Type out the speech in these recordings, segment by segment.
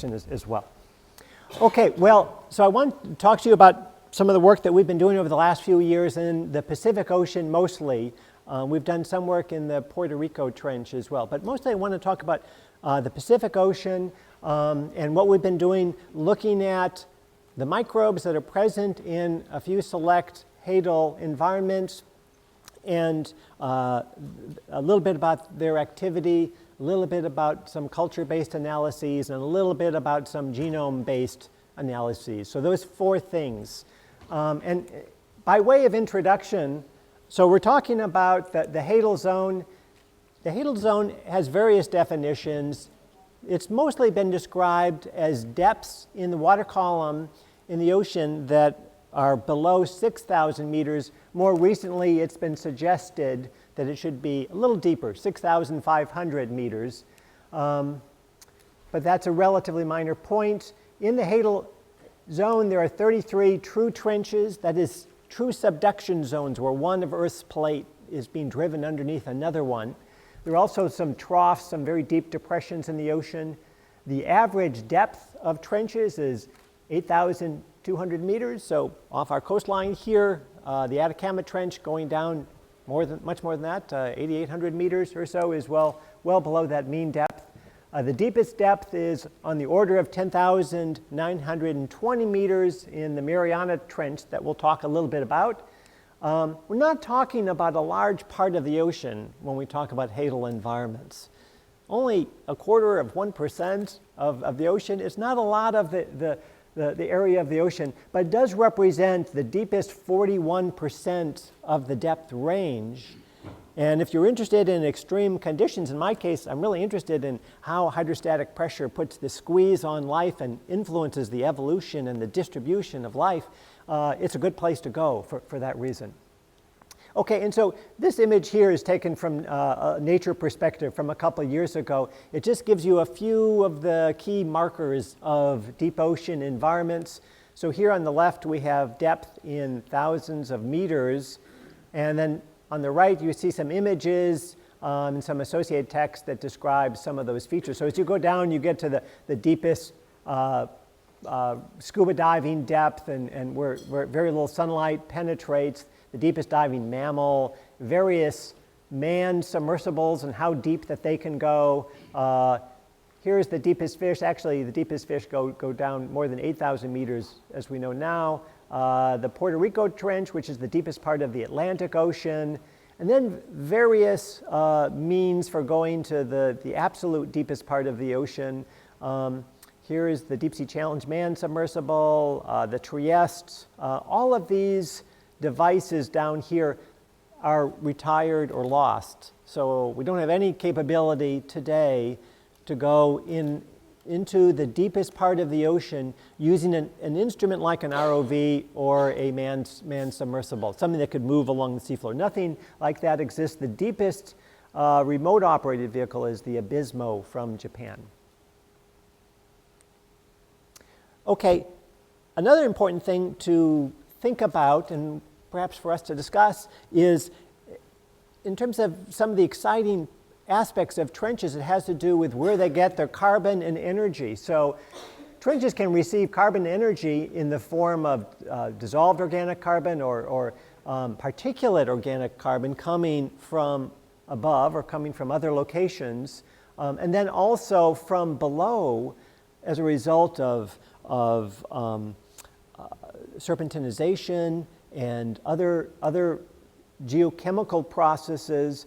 as well. Okay, well, so I want to talk to you about some of the work that we've been doing over the last few years in the Pacific Ocean mostly. We've done some work in the Puerto Rico Trench as well, but mostly I want to talk about the Pacific Ocean and what we've been doing looking at the microbes that are present in a few select Hadal environments and a little bit about their activity, a little bit about some culture-based analyses, and a little bit about some genome-based analyses. So those four things. And by way of introduction, so we're talking about the Hadal zone. The Hadal zone has various definitions. It's mostly been described as depths in the water column in the ocean that are below 6,000 meters. More recently, it's been suggested that it should be a little deeper, 6,500 meters. But that's a relatively minor point. In the Hadal zone, there are 33 true trenches, that is, true subduction zones where one of Earth's plate is being driven underneath another one. There are also some troughs, some very deep depressions in the ocean. The average depth of trenches is 8,200 meters. So off our coastline here, the Atacama Trench going down much more than that, 8,800 meters or so is well below that mean depth. The deepest depth is on the order of 10,920 meters in the Mariana Trench that we'll talk a little bit about. We're not talking about a large part of the ocean when we talk about Hadal environments. Only 1/4% of the ocean. It's not a lot of the area of the ocean, but it does represent the deepest 41% of the depth range. And if you're interested in extreme conditions, in my case, I'm really interested in how hydrostatic pressure puts the squeeze on life and influences the evolution and the distribution of life. It's a good place to go for that reason. Okay, and so this image here is taken from a nature perspective from a couple of years ago. It just gives you a few of the key markers of deep ocean environments. So here on the left, we have depth in thousands of meters. And then on the right, you see some images and some associated text that describe some of those features. So as you go down, you get to the deepest scuba diving depth and where very little sunlight penetrates, the deepest diving mammal, various manned submersibles and how deep that they can go. Here's the deepest fish. Actually, the deepest fish go down more than 8,000 meters, as we know now. The Puerto Rico Trench, which is the deepest part of the Atlantic Ocean, and then various means for going to the absolute deepest part of the ocean. Here is the Deep Sea Challenge manned submersible, the Trieste. All of these devices down here are retired or lost. So we don't have any capability today to go into the deepest part of the ocean using an instrument like an ROV or a manned submersible, something that could move along the seafloor. Nothing like that exists. The deepest remote operated vehicle is the Abysmo from Japan. Okay, another important thing to think about, and perhaps for us to discuss, is in terms of some of the exciting aspects of trenches, it has to do with where they get their carbon and energy. So trenches can receive carbon energy in the form of dissolved organic carbon or particulate organic carbon coming from above or coming from other locations, and then also from below as a result of serpentinization and other geochemical processes,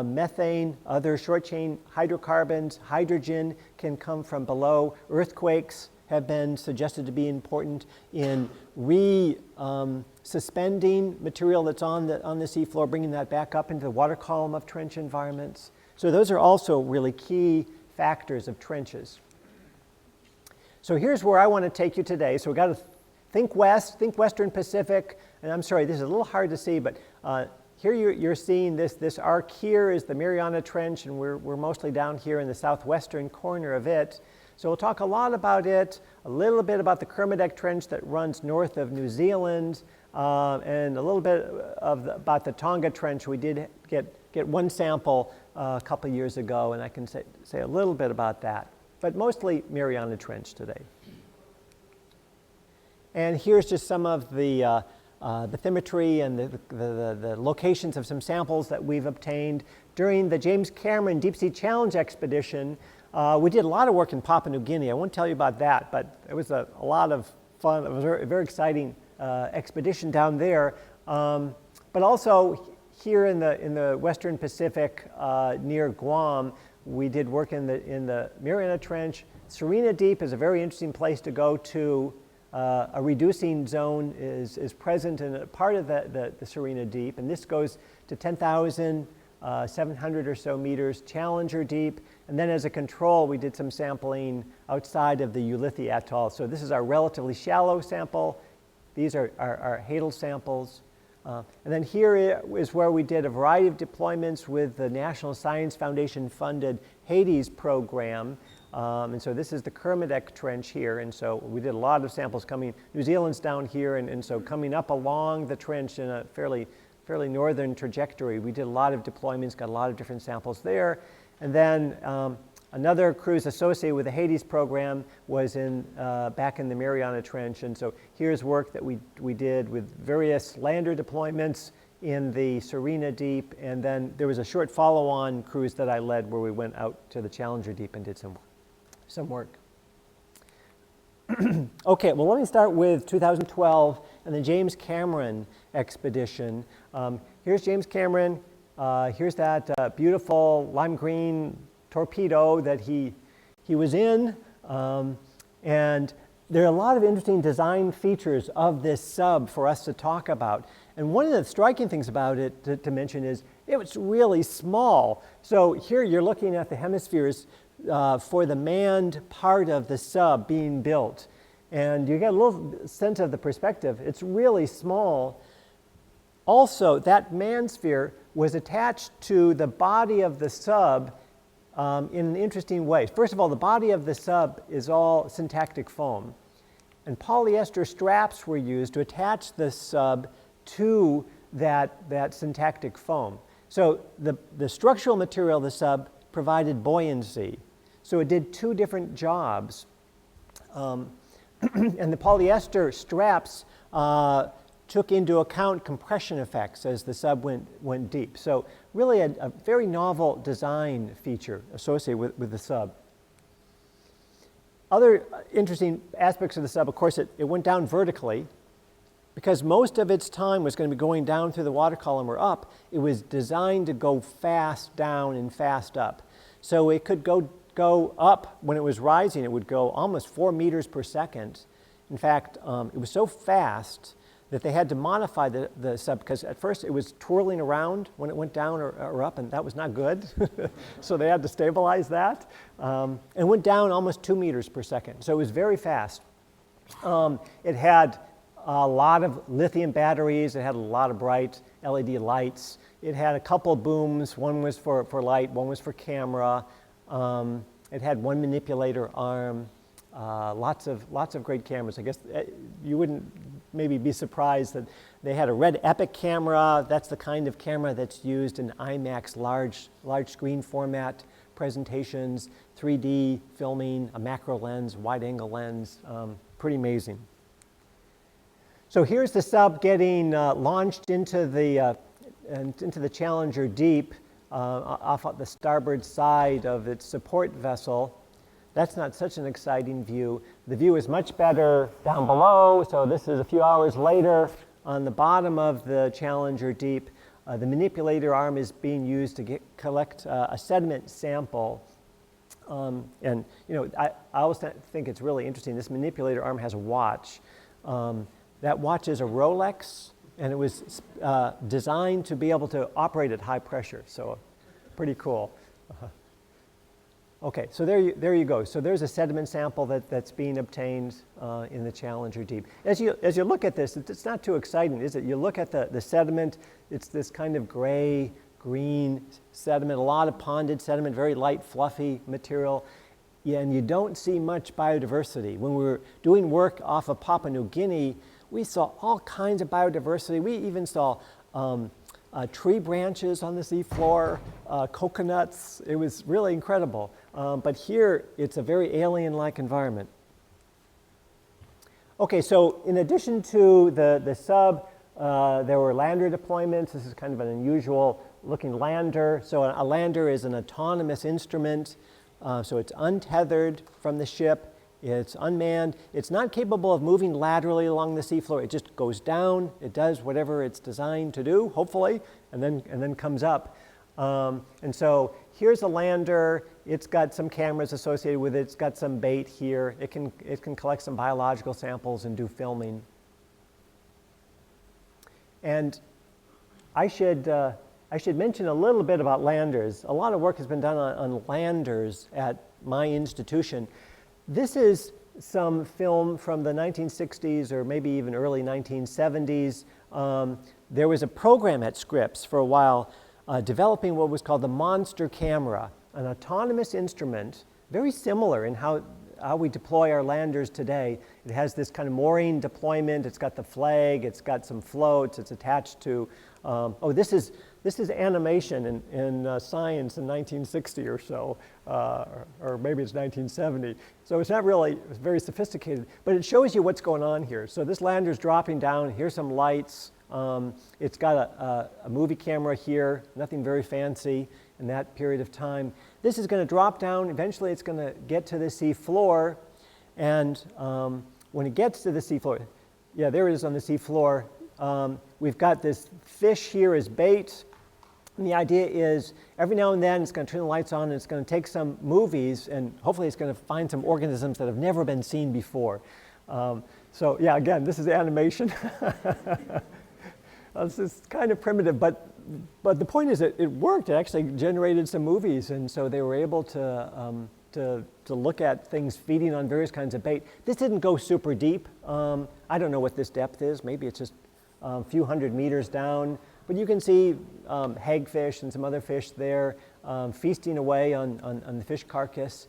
methane, other short-chain hydrocarbons, hydrogen can come from below. Earthquakes have been suggested to be important in suspending material that's on the seafloor, bringing that back up into the water column of trench environments. So those are also really key factors of trenches. So here's where I want to take you today. So we've got to think west, think Western Pacific, and I'm sorry, this is a little hard to see, but here you're seeing this arc here is the Mariana Trench, and we're mostly down here in the southwestern corner of it. So we'll talk a lot about it, a little bit about the Kermadec Trench that runs north of New Zealand, and a little bit about the Tonga Trench. We did get one sample a couple years ago, and I can say a little bit about that. but mostly Mariana Trench today. And here's just some of the bathymetry and the locations of some samples that we've obtained. During the James Cameron Deep Sea Challenge expedition, we did a lot of work in Papua New Guinea. I won't tell you about that, but it was a lot of fun. It was a very exciting expedition down there. But also here in the Western Pacific near Guam, we did work in the Mariana Trench. Serena Deep is a very interesting place to go to. A reducing zone is present in a part of the Serena Deep, and this goes to 10,700 or so meters, Challenger Deep, and then as a control we did some sampling outside of the Ulithi Atoll. So this is our relatively shallow sample. These are our Hadal samples. And then here is where we did a variety of deployments with the National Science Foundation funded Hades program. And so this is the Kermadec Trench here, and so we did a lot of samples coming. New Zealand's down here, and so coming up along the trench in a fairly northern trajectory, we did a lot of deployments, got a lot of different samples there. And then another cruise associated with the Hades program was back in the Mariana Trench, and so here's work that we did with various lander deployments in the Serena Deep, and then there was a short follow-on cruise that I led where we went out to the Challenger Deep and did some work. Okay, well, let me start with 2012 and the James Cameron expedition. Here's James Cameron. Here's that beautiful lime green torpedo that he was in. And there are a lot of interesting design features of this sub for us to talk about. And one of the striking things about it to mention is it was really small. So here you're looking at the hemispheres for the manned part of the sub being built. And you get a little sense of the perspective. It's really small. Also, that manned sphere was attached to the body of the sub in an interesting way. First of all, the body of the sub is all syntactic foam. And polyester straps were used to attach the sub to that syntactic foam. So the structural material of the sub provided buoyancy. So it did two different jobs. And the polyester straps took into account compression effects as the sub went deep. So really a very novel design feature associated with the sub. Other interesting aspects of the sub, of course, it went down vertically. Because most of its time was going to be going down through the water column or up, it was designed to go fast down and fast up. So it could go up when it was rising, it would go almost 4 meters per second. In fact, it was so fast that they had to modify the sub, because at first it was twirling around when it went down or up, and that was not good. So they had to stabilize that. And went down almost 2 meters per second. So it was very fast. It had a lot of lithium batteries. It had a lot of bright LED lights. It had a couple booms. One was for light, one was for camera. It had one manipulator arm. Lots of great cameras. I guess you wouldn't maybe be surprised that they had a red Epic camera. That's the kind of camera that's used in IMAX large screen format presentations, 3D filming, a macro lens, wide angle lens. Pretty amazing. So here's the sub getting launched into the Challenger Deep off the starboard side of its support vessel. That's not such an exciting view. The view is much better down below. So this is a few hours later on the bottom of the Challenger Deep. The manipulator arm is being used to collect a sediment sample. And I always think it's really interesting. This manipulator arm has a watch. That watch is a Rolex, and it was designed to be able to operate at high pressure. So pretty cool. Okay, so there you go. So there's a sediment sample that's being obtained in the Challenger Deep. As you look at this, it's not too exciting, is it? You look at the sediment, it's this kind of gray, green sediment, a lot of ponded sediment, very light, fluffy material. Yeah, and you don't see much biodiversity. When we were doing work off of Papua New Guinea, we saw all kinds of biodiversity. We even saw tree branches on the seafloor, coconuts. It was really incredible. but here it's a very alien-like environment. Okay, so in addition to the sub, there were lander deployments. This is kind of an unusual looking lander. So a lander is an autonomous instrument. So it's untethered from the ship. It's unmanned. It's not capable of moving laterally along the seafloor. It just goes down. It does whatever it's designed to do, hopefully, and then comes up. And so here's a lander. It's got some cameras associated with it. It's got some bait here. It can collect some biological samples and do filming. And I should mention a little bit about landers. A lot of work has been done on landers at my institution. This is some film from the 1960s or maybe even early 1970s. There was a program at Scripps for a while developing what was called the monster camera, an autonomous instrument, very similar in how we deploy our landers today. It has this kind of mooring deployment. It's got the flag. It's got some floats. It's attached to, this is animation in science in 1960 or so, or maybe it's 1970. So it's not really very sophisticated, but it shows you what's going on here. So this lander's dropping down. Here's some lights. It's got a movie camera here, nothing very fancy in that period of time. This is going to drop down. Eventually it's going to get to the sea floor. And when it gets to the sea floor, yeah, there it is on the sea floor. We've got this fish here as bait. And the idea is every now and then it's going to turn the lights on and it's going to take some movies and hopefully it's going to find some organisms that have never been seen before. So yeah, again, this is animation. This is kind of primitive, but the point is that it worked. It actually generated some movies, and so they were able to look at things feeding on various kinds of bait. This didn't go super deep. I don't know what this depth is. Maybe it's just a few hundred meters down. But you can see hagfish and some other fish there feasting away on the fish carcass.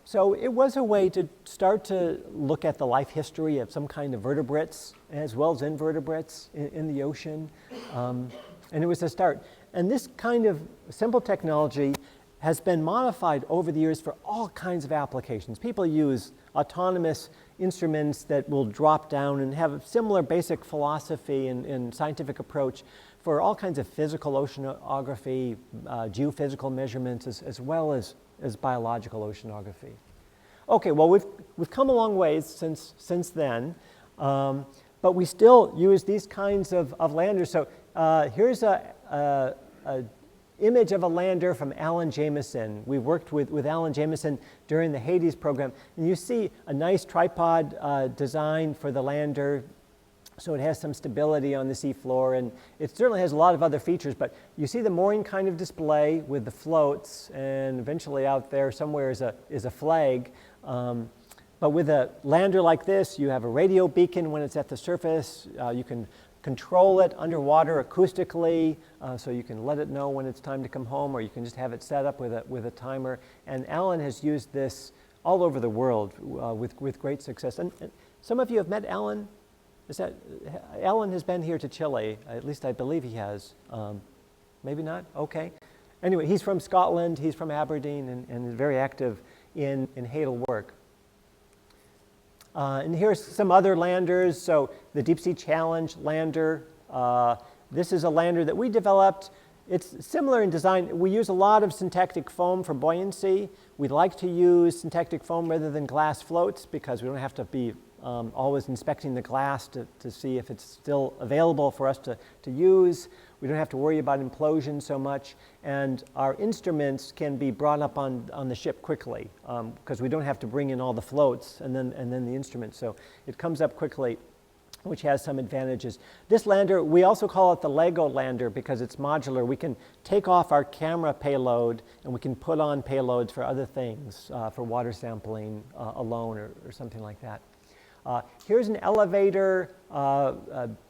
So it was a way to start to look at the life history of some kind of vertebrates as well as invertebrates in the ocean. And it was a start. And this kind of simple technology has been modified over the years for all kinds of applications. People use autonomous instruments that will drop down and have a similar basic philosophy and scientific approach for all kinds of physical oceanography, geophysical measurements, as well as biological oceanography. Okay, well, we've come a long ways since then, but we still use these kinds of landers. So here's a image of a lander from Alan Jameson. We worked with Alan Jameson during the Hades program, and you see a nice tripod design for the lander. So it has some stability on the seafloor, and it certainly has a lot of other features, but you see the mooring kind of display with the floats, and eventually out there somewhere is a flag. But with a lander like this, you have a radio beacon when it's at the surface. You can control it underwater acoustically, so you can let it know when it's time to come home, or you can just have it set up with a timer. And Alan has used this all over the world with great success. And some of you have met Alan. Alan has been here to Chile, at least I believe he has. Maybe not? Okay. Anyway, he's from Scotland, he's from Aberdeen, and is very active in Hadal work. And here's some other landers. So the Deep Sea Challenge lander. This is a lander that we developed. It's similar in design. We use a lot of syntactic foam for buoyancy. We'd like to use syntactic foam rather than glass floats because we don't have to be always inspecting the glass to see if it's still available for us to use. We don't have to worry about implosion so much, and our instruments can be brought up on the ship quickly because we don't have to bring in all the floats and then the instruments. So it comes up quickly, which has some advantages. This lander, we also call it the Lego lander because it's modular. We can take off our camera payload and we can put on payloads for other things, for water sampling alone or something like that. Here's an elevator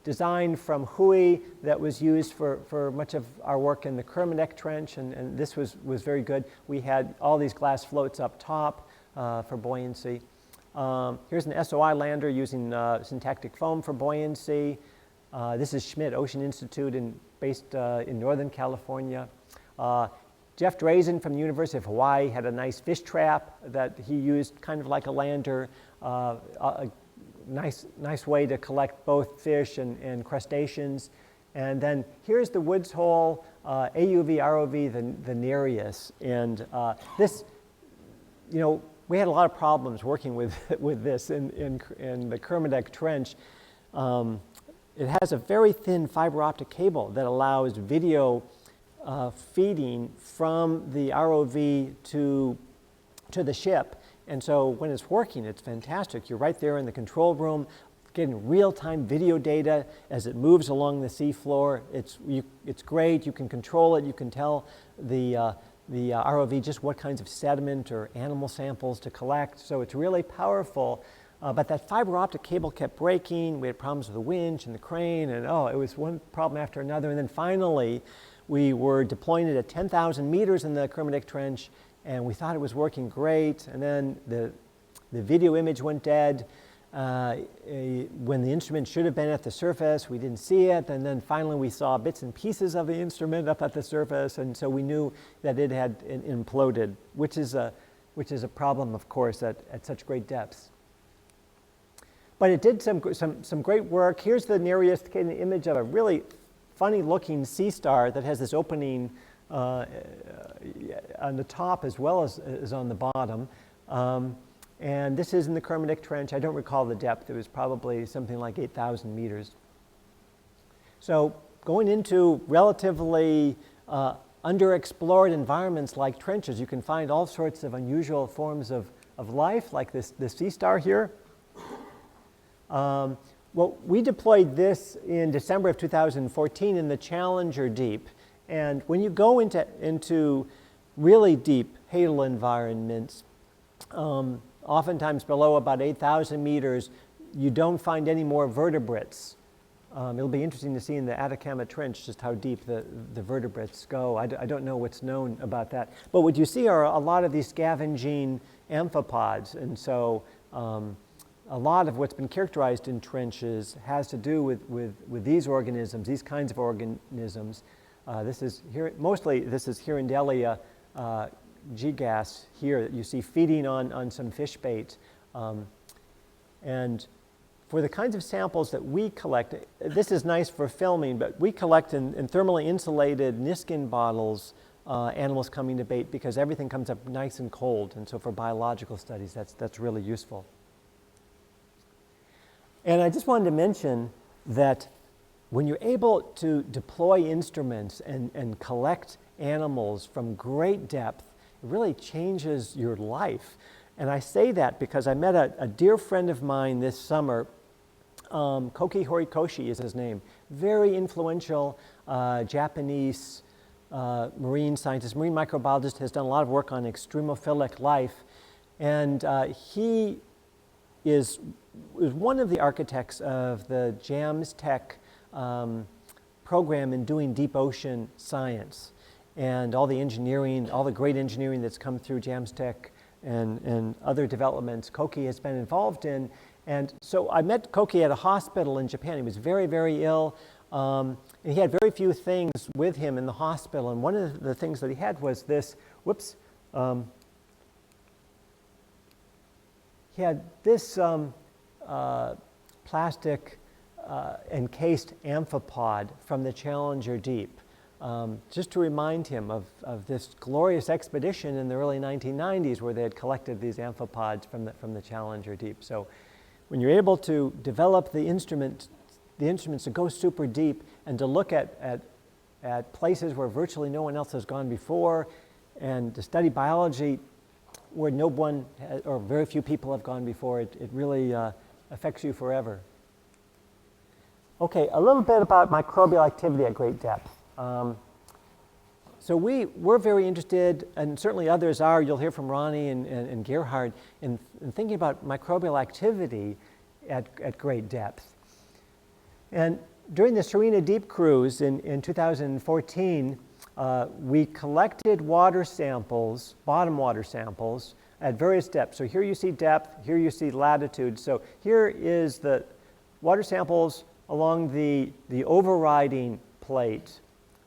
designed from Hui that was used for much of our work in the Kermadec Trench, and this was very good. We had all these glass floats up top for buoyancy. Here's an SOI lander using syntactic foam for buoyancy. This is Schmidt Ocean Institute based in Northern California. Jeff Drazen from the University of Hawaii had a nice fish trap that he used kind of like a lander, a nice way to collect both fish and crustaceans. And then here's the Woods hole, AUV, ROV, the Nereus. And this, you know, we had a lot of problems working with this in the Kermadec Trench. It has a very thin fiber optic cable that allows video feeding from the ROV to the ship. And so when it's working, it's fantastic. You're right there in the control room, getting real-time video data as it moves along the seafloor. It's great. You can control it. You can tell the ROV just what kinds of sediment or animal samples to collect. So it's really powerful. But that fiber optic cable kept breaking. We had problems with the winch and the crane, and it was one problem after another. And then finally, we were deploying it at 10,000 meters in the Kermadec Trench, and we thought it was working great. And then the video image went dead. When the instrument should have been at the surface, we didn't see it. And then finally, we saw bits and pieces of the instrument up at the surface, and so we knew that it had imploded, which is a problem, of course, at such great depths. But it did some great work. Here's the Nereus, an image of a really funny-looking sea star that has this opening on the top as well as on the bottom. And this is in the Kermadec Trench. I don't recall the depth. It was probably something like 8,000 meters. So going into relatively underexplored environments like trenches, you can find all sorts of unusual forms of life, like this sea star here. Well, we deployed this in December of 2014 in the Challenger Deep. And when you go into really deep Hadal environments, oftentimes below about 8,000 meters, you don't find any more vertebrates. It'll be interesting to see in the Atacama Trench just how deep the vertebrates go. I don't know what's known about that. But what you see are a lot of these scavenging amphipods. And so a lot of what's been characterized in trenches has to do with these organisms, these kinds of organisms. This is Hirondelia gigas here that you see feeding on some fish bait. And for the kinds of samples that we collect, this is nice for filming, but we collect in thermally insulated Niskin bottles animals coming to bait because everything comes up nice and cold. And so for biological studies, that's really useful. And I just wanted to mention that when you're able to deploy instruments and collect animals from great depth, it really changes your life. And I say that because I met a dear friend of mine this summer. Koki Horikoshi is his name. Very influential Japanese marine scientist, marine microbiologist, has done a lot of work on extremophilic life. And he is one of the architects of the JAMS Tech program in doing deep ocean science. And all the engineering, all the great engineering that's come through JAMS Tech and other developments Koki has been involved in. And so I met Koki at a hospital in Japan. He was very, very ill. And he had very few things with him in the hospital. And one of the things that he had was this, he had this plastic encased amphipod from the Challenger Deep, just to remind him of this glorious expedition in the early 1990s where they had collected these amphipods from the Challenger Deep. So when you're able to develop the instruments to go super deep and to look at places where virtually no one else has gone before, and to study biology where no one or very few people have gone before, it really affects you forever. Okay, a little bit about microbial activity at great depth. So we're very interested, and certainly others are, you'll hear from Ronnie and Gerhard, in thinking about microbial activity at great depth. And during the Serena Deep Cruise in 2014, we collected water samples, bottom water samples, at various depths. So here you see depth, here you see latitude. So here is the water samples along the overriding plate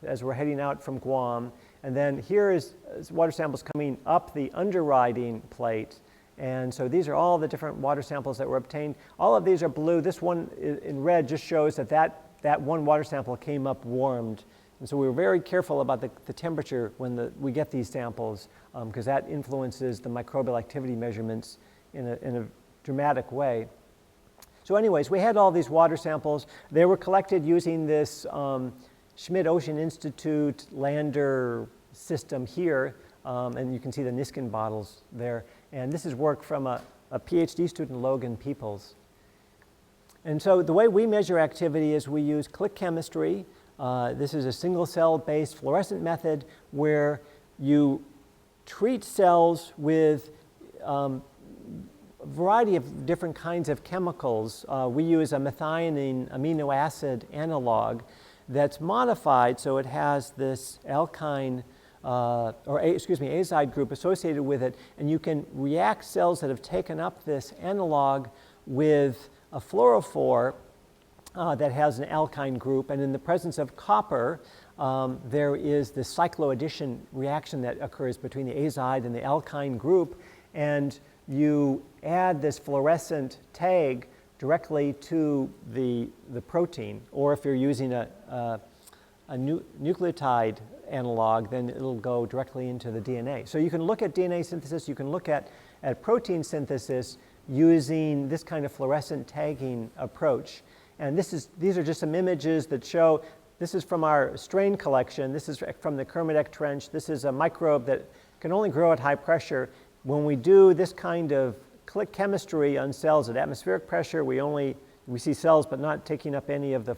as we're heading out from Guam. And then here is water samples coming up the underwriting plate. And so these are all the different water samples that were obtained. All of these are blue. This one in red just shows that that one water sample came up warmed. And so we were very careful about the temperature when we get these samples, because that influences the microbial activity measurements in a dramatic way. So anyways, we had all these water samples. They were collected using this Schmidt Ocean Institute lander system here, and you can see the Niskin bottles there. And this is work from a PhD student, Logan Peoples. And so the way we measure activity is we use click chemistry. This is a single cell based fluorescent method where you treat cells with a variety of different kinds of chemicals. We use a methionine amino acid analog that's modified so it has this alkyne azide group associated with it, and you can react cells that have taken up this analog with a fluorophore that has an alkyne group, and in the presence of copper, there is this cycloaddition reaction that occurs between the azide and the alkyne group, and you add this fluorescent tag directly to the protein, or if you're using a nucleotide analog, then it'll go directly into the DNA. So you can look at DNA synthesis, you can look at protein synthesis using this kind of fluorescent tagging approach. And these are just some images that show, this is from our strain collection, this is from the Kermadec Trench, this is a microbe that can only grow at high pressure. When we do this kind of click chemistry on cells at atmospheric pressure, we see cells but not taking up any of the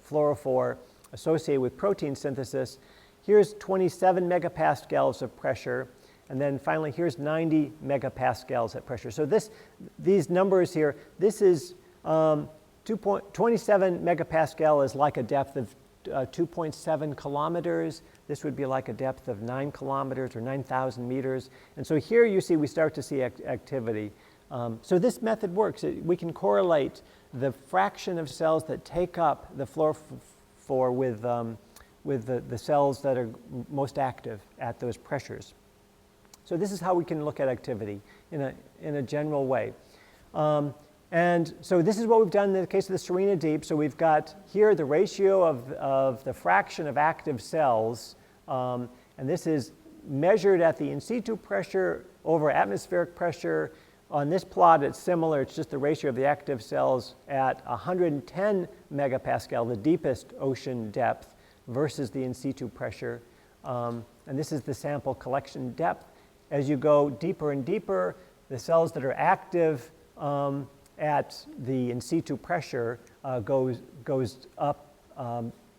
fluorophore associated with protein synthesis. Here's 27 megapascals of pressure, and then finally here's 90 megapascals at pressure. So these numbers here, this is 27 megapascal is like a depth of 2.7 kilometers. This would be like a depth of 9 kilometers or 9,000 meters. And so here you see we start to see activity. So this method works. We can correlate the fraction of cells that take up the fluorophore with the cells that are most active at those pressures. So this is how we can look at activity in a general way. And so this is what we've done in the case of the Serena Deep. So we've got here the ratio of the fraction of active cells, and this is measured at the in situ pressure over atmospheric pressure. On this plot, it's similar. It's just the ratio of the active cells at 110 megapascal, the deepest ocean depth, versus the in situ pressure. And this is the sample collection depth. As you go deeper and deeper, the cells that are active at the in situ pressure goes up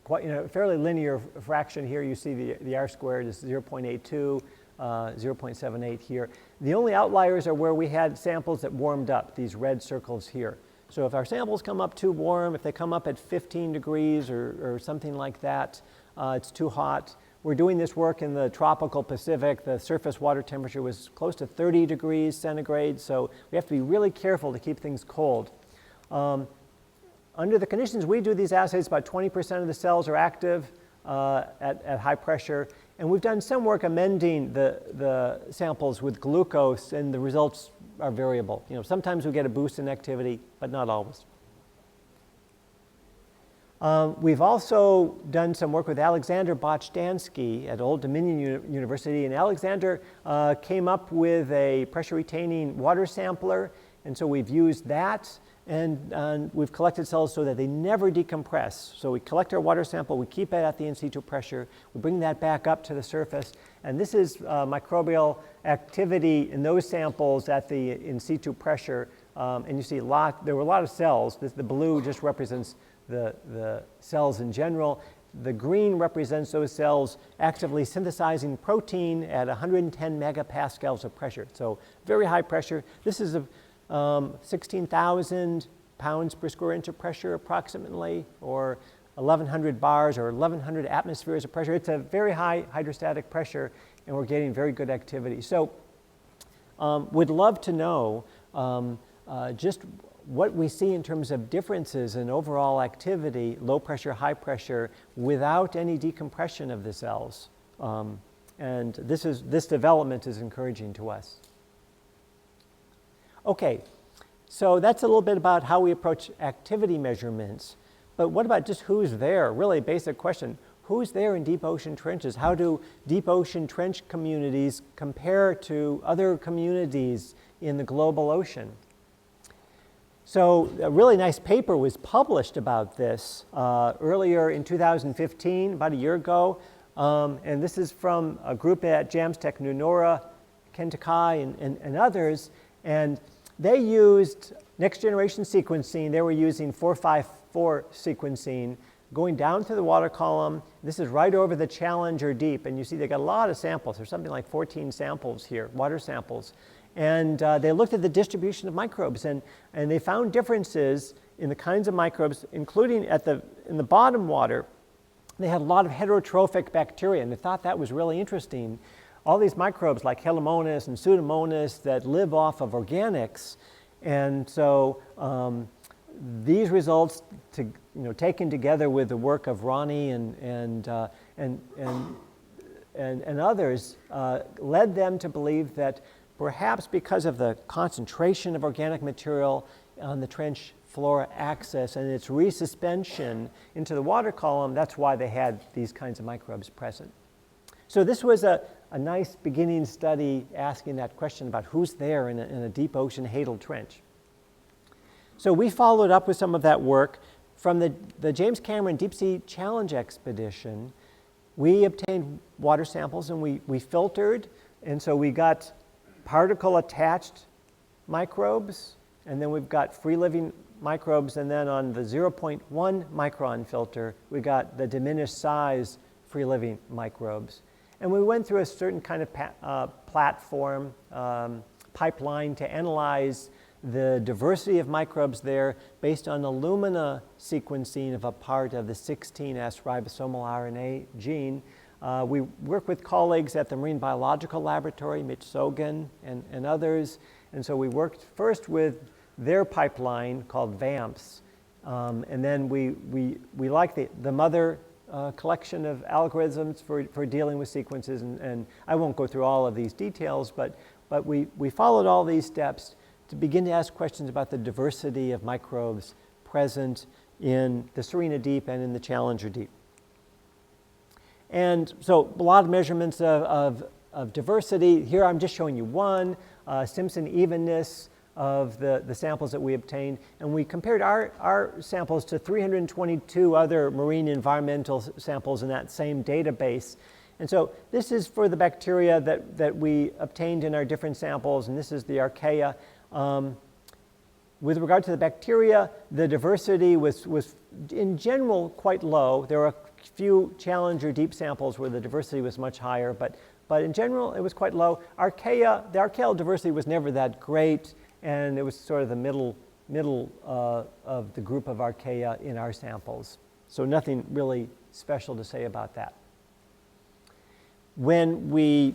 quite in a fairly linear fraction. Here you see the R squared is 0.82, 0.78 here. The only outliers are where we had samples that warmed up, these red circles here. So if our samples come up too warm, if they come up at 15 degrees or something like that, it's too hot. We're doing this work in the tropical Pacific. The surface water temperature was close to 30 degrees centigrade, so we have to be really careful to keep things cold. Under the conditions we do these assays, about 20% of the cells are active at high pressure, and we've done some work amending the samples with glucose, and the results are variable. Sometimes we get a boost in activity, but not always. We've also done some work with Alexander Boczdansky at Old Dominion University, and Alexander came up with a pressure-retaining water sampler, and so we've used that, and we've collected cells so that they never decompress. So we collect our water sample, we keep it at the in situ pressure, we bring that back up to the surface, and this is microbial activity in those samples at the in situ pressure, and you see there were a lot of cells. The blue just represents the cells in general. The green represents those cells actively synthesizing protein at 110 megapascals of pressure. So very high pressure. This is 16,000 pounds per square inch of pressure approximately, or 1,100 bars or 1,100 atmospheres of pressure. It's a very high hydrostatic pressure, and we're getting very good activity. So we'd love to know just what we see in terms of differences in overall activity, low pressure, high pressure, without any decompression of the cells. And this development is encouraging to us. Okay, so that's a little bit about how we approach activity measurements. But what about just who's there? Really basic question. Who's there in deep ocean trenches? How do deep ocean trench communities compare to other communities in the global ocean? So a really nice paper was published about this earlier in 2015, about a year ago. And this is from a group at Jamstec, Nunora, Ken Takai, and others. And they used next generation sequencing. They were using 454 sequencing, going down to the water column. This is right over the Challenger Deep. And you see they got a lot of samples. There's something like 14 samples here, water samples. And they looked at the distribution of microbes. And they found differences in the kinds of microbes, including in the bottom water. They had a lot of heterotrophic bacteria. And they thought that was really interesting. All these microbes like Helimonus and Pseudomonas that live off of organics. And so these results, taken together with the work of Ronnie and others, led them to believe that perhaps because of the concentration of organic material on the trench floor axis and its resuspension into the water column, that's why they had these kinds of microbes present. So this was a nice beginning study asking that question about who's there in a deep ocean Hadal trench. So we followed up with some of that work from the James Cameron Deep Sea Challenge expedition. We obtained water samples and we filtered, and so we got particle attached microbes, and then we've got free living microbes, and then on the 0.1 micron filter we got the diminished size free living microbes. And we went through a certain kind of platform pipeline to analyze the diversity of microbes there based on Illumina sequencing of a part of the 16S ribosomal RNA gene. We work with colleagues at the Marine Biological Laboratory, Mitch Sogan and others, and so we worked first with their pipeline called VAMPS, and then we like the mother collection of algorithms for dealing with sequences, and I won't go through all of these details, but we followed all these steps to begin to ask questions about the diversity of microbes present in the Serena Deep and in the Challenger Deep. And so a lot of measurements of diversity. Here I'm just showing you one, Simpson evenness of the samples that we obtained. And we compared our samples to 322 other marine environmental samples in that same database. And so this is for the bacteria that we obtained in our different samples, and this is the Archaea. With regard to the bacteria, the diversity was in general quite low. There were a few Challenger Deep samples where the diversity was much higher, but in general it was quite low. The archaeal diversity was never that great, and it was sort of the middle of the group of Archaea in our samples. So nothing really special to say about that. When we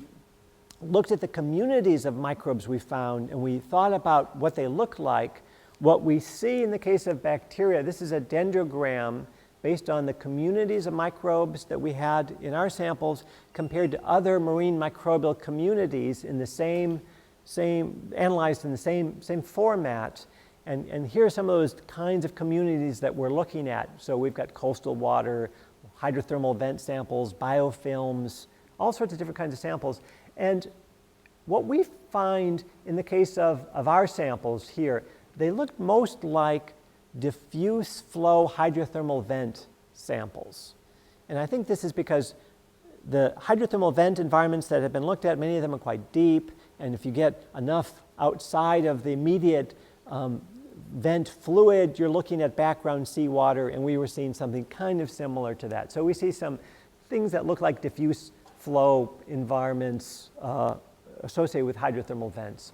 looked at the communities of microbes we found and we thought about what they look like, what we see in the case of bacteria, this is a dendrogram based on the communities of microbes that we had in our samples compared to other marine microbial communities in the same analyzed in the same format. And here are some of those kinds of communities that we're looking at. So we've got coastal water, hydrothermal vent samples, biofilms, all sorts of different kinds of samples. And what we find in the case of our samples here, they look most like diffuse flow hydrothermal vent samples. And I think this is because the hydrothermal vent environments that have been looked at, many of them are quite deep, and if you get enough outside of the immediate vent fluid, you're looking at background seawater, and we were seeing something kind of similar to that. So we see some things that look like diffuse flow environments associated with hydrothermal vents.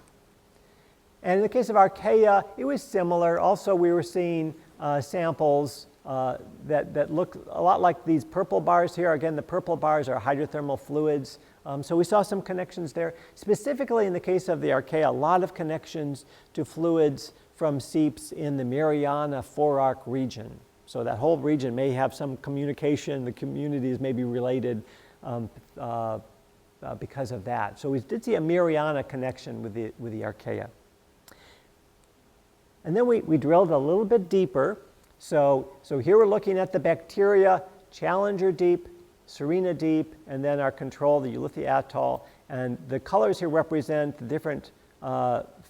And in the case of Archaea, it was similar. Also, we were seeing samples that look a lot like these purple bars here. Again, the purple bars are hydrothermal fluids. So we saw some connections there. Specifically in the case of the Archaea, a lot of connections to fluids from seeps in the Mariana Forearc region. So that whole region may have some communication. The communities may be related. because of that. So we did see a Mariana connection with the Archaea. And then we drilled a little bit deeper. So here we're looking at the bacteria, Challenger deep, Serena deep, and then our control, the Ulithi atoll. And the colors here represent the different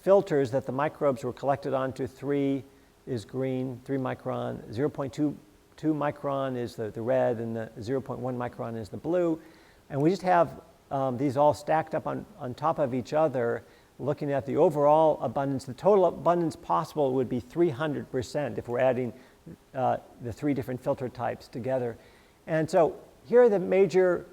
filters that the microbes were collected onto. 3 is green, 3 micron, 0.2 micron is the red, and the 0.1 micron is the blue. And we just have these all stacked up on top of each other, looking at the overall abundance. The total abundance possible would be 300% if we're adding the 3 different filter types together. And so here are the major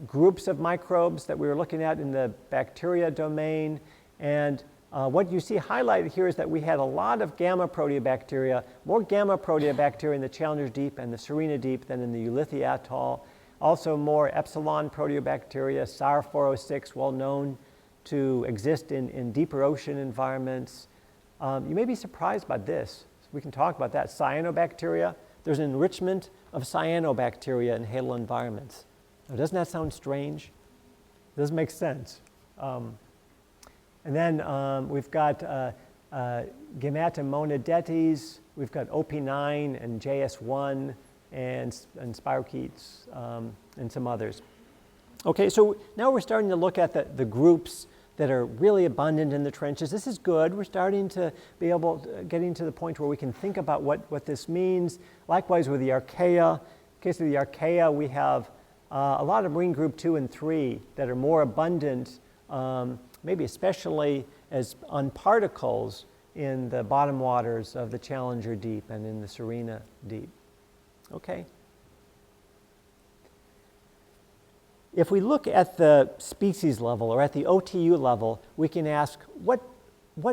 groups of microbes that we were looking at in the bacteria domain. And what you see highlighted here is that we had a lot of gamma proteobacteria, more gamma proteobacteria in the Challenger deep and the Serena deep than in the Ulithi atoll. Also more epsilon proteobacteria, SAR 406, well known to exist in deeper ocean environments. You may be surprised by this. We can talk about that. Cyanobacteria, there's an enrichment of cyanobacteria in Hadal environments. Now, doesn't that sound strange? It doesn't make sense. And then we've got Gamatomonodetes, we've got OP9 and JS1 and spirochetes and some others. Okay, so now we're starting to look at the groups that are really abundant in the trenches. This is good. We're starting to be able to, getting to the point where we can think about what this means. Likewise with the Archaea. In the case of the Archaea, we have a lot of marine group 2 and 3 that are more abundant, maybe especially as on particles in the bottom waters of the Challenger deep and in the Serena deep. Okay. If we look at the species level or at the OTU level, we can ask what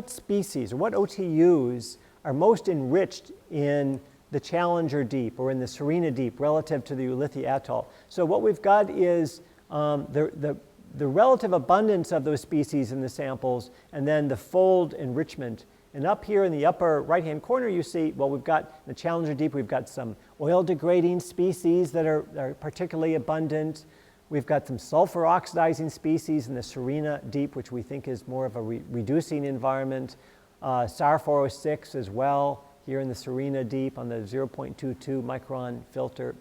species or what OTUs are most enriched in the Challenger deep or in the Serena deep relative to the Ulithi atoll. So what we've got is the relative abundance of those species in the samples and then the fold enrichment. And up here in the upper right-hand corner, you see, well, we've got in the Challenger deep, we've got some oil-degrading species that are particularly abundant. We've got some sulfur oxidizing species in the Serena deep, which we think is more of a reducing environment. SAR 406 as well, here in the Serena deep on the 0.22 micron filter.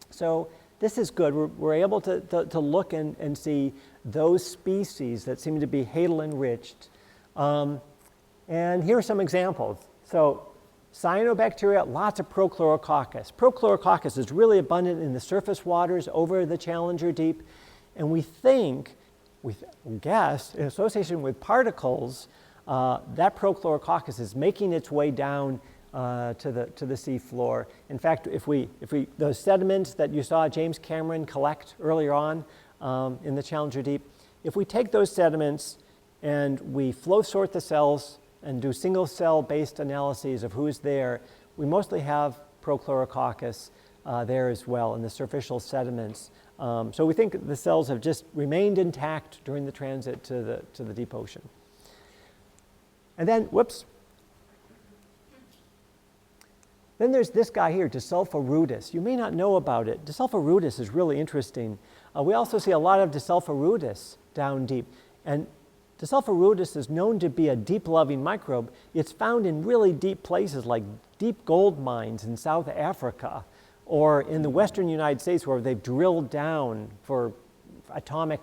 So this is good. We're able to look and see those species that seem to be Hadal enriched. And here are some examples. So cyanobacteria, lots of Prochlorococcus. Prochlorococcus is really abundant in the surface waters over the Challenger deep. And we think, we guess, in association with particles, that Prochlorococcus is making its way down to the sea floor. In fact, if those sediments that you saw James Cameron collect earlier on in the Challenger deep, if we take those sediments and we flow sort the cells and do single cell based analyses of who's there, we mostly have Prochlorococcus there as well in the superficial sediments. So we think the cells have just remained intact during the transit to the deep ocean. And then, whoops. Then there's this guy here, Sulfa Rudess. You may not know about it. Sulfa Rudess is really interesting. We also see a lot of Sulfa Rudess down deep. And Sulfa Rudess is known to be a deep-loving microbe. It's found in really deep places like deep gold mines in South Africa or in the western United States where they've drilled down for atomic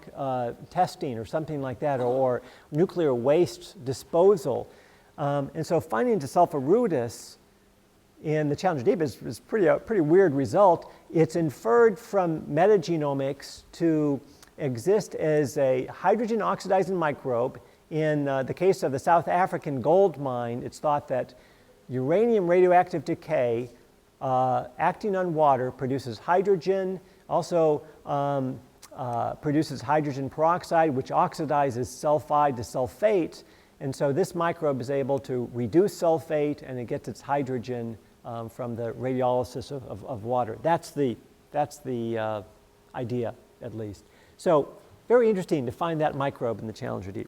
testing or something like that, or nuclear waste disposal. And so finding Sulfa Rudess in the Challenger deep is a pretty weird result. It's inferred from metagenomics to exist as a hydrogen oxidizing microbe. In the case of the South African gold mine, it's thought that uranium radioactive decay acting on water produces hydrogen, also produces hydrogen peroxide, which oxidizes sulfide to sulfate. And so this microbe is able to reduce sulfate and it gets its hydrogen from the radiolysis of water. That's the idea, at least. So very interesting to find that microbe in the Challenger deep.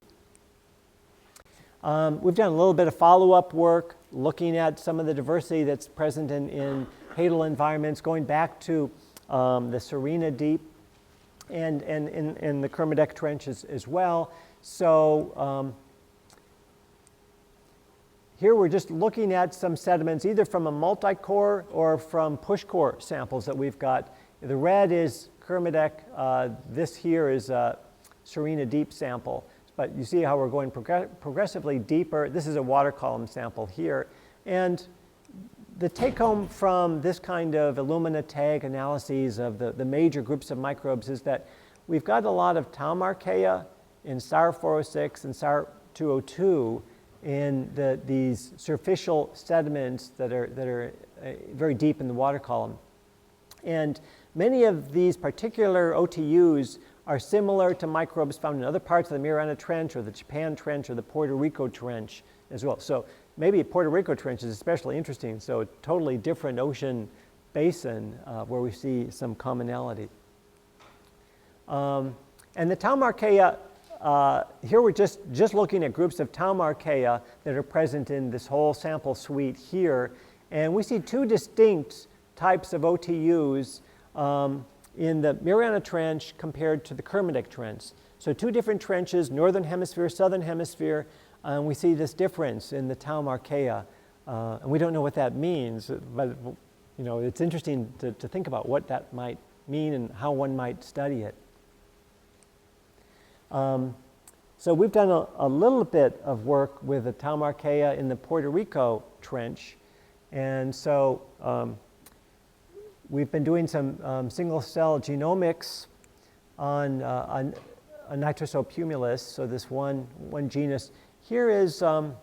We've done a little bit of follow-up work looking at some of the diversity that's present in Hadal environments, going back to the Serena deep. and in the Kermadec Trench as well. So here we're just looking at some sediments either from a multi-core or from push core samples that we've got. The red is Kermadec. This here is a Serena deep sample. But you see how we're going progressively deeper. This is a water column sample here. And the take-home from this kind of Illumina tag analyses of the major groups of microbes is that we've got a lot of Archaea in SAR 406 and SAR 202 in these superficial sediments that are very deep in the water column. And many of these particular OTUs are similar to microbes found in other parts of the Mariana Trench or the Japan Trench or the Puerto Rico Trench as well. So maybe Puerto Rico Trench is especially interesting. So a totally different ocean basin where we see some commonality. And the Archaea, here we're just looking at groups of Archaea that are present in this whole sample suite here. And we see two distinct types of OTUs in the Mariana Trench compared to the Kermadec Trench. So two different trenches, northern hemisphere, southern hemisphere, and we see this difference in the Archaea. And we don't know what that means, but it's interesting to think about what that might mean and how one might study it. So we've done a little bit of work with the Archaea in the Puerto Rico Trench. And so we've been doing some single-cell genomics on a Nitrosopumulus, so this one genus. Here is a